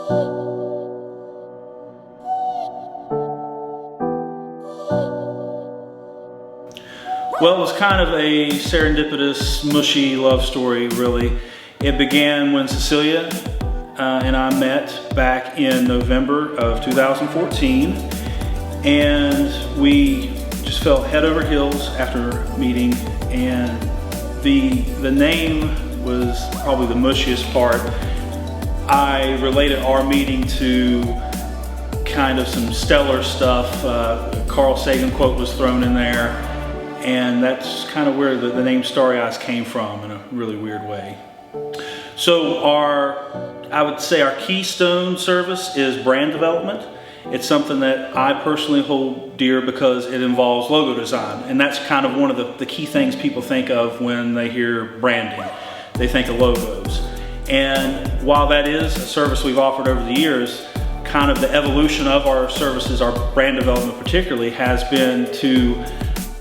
Well, it was kind of a serendipitous, mushy love story, really. It began when Cecilia and I met back in November of 2014, and we just fell head over heels after meeting, and the name was probably the mushiest part. I related our meeting to kind of some stellar stuff. Carl Sagan quote was thrown in there. And that's kind of where the name Starry Eyes came from in a really weird way. So I would say our keystone service is brand development. It's something that I personally hold dear because it involves logo design. And that's kind of one of the key things people think of when they hear branding. They think of logos. And while that is a service we've offered over the years, kind of the evolution of our services, our brand development particularly, has been to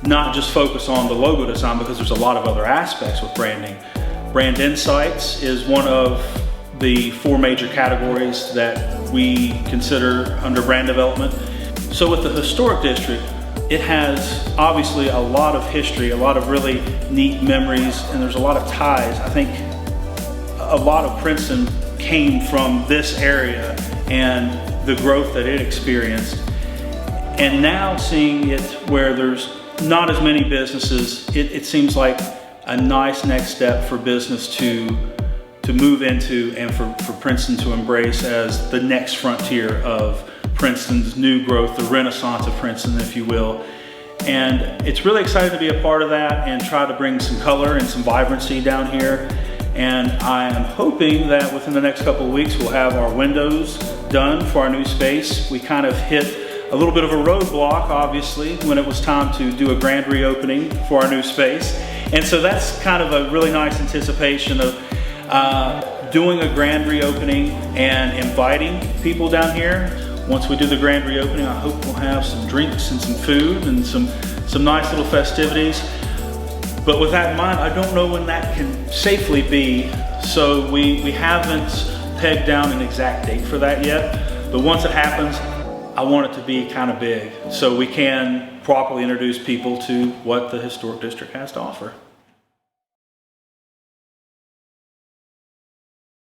not just focus on the logo design, because there's a lot of other aspects with branding. Brand insights is one of the 4 major categories that we consider under brand development. So with the historic district, it has obviously a lot of history, a lot of really neat memories, and there's a lot of ties. I think a lot of Princeton came from this area and the growth that it experienced. And now seeing it where there's not as many businesses, it seems like a nice next step for business to move into, and for Princeton to embrace as the next frontier of Princeton's new growth, the renaissance of Princeton, if you will. And it's really exciting to be a part of that and try to bring some color and some vibrancy down here. And I am hoping that within the next couple of weeks we'll have our windows done for our new space. We kind of hit a little bit of a roadblock, obviously, when it was time to do a grand reopening for our new space. And so that's kind of a really nice anticipation of doing a grand reopening and inviting people down here. Once we do the grand reopening, I hope we'll have some drinks and some food and some nice little festivities. But with that in mind, I don't know when that can safely be, so we haven't pegged down an exact date for that yet. But once it happens, I want it to be kind of big so we can properly introduce people to what the historic district has to offer.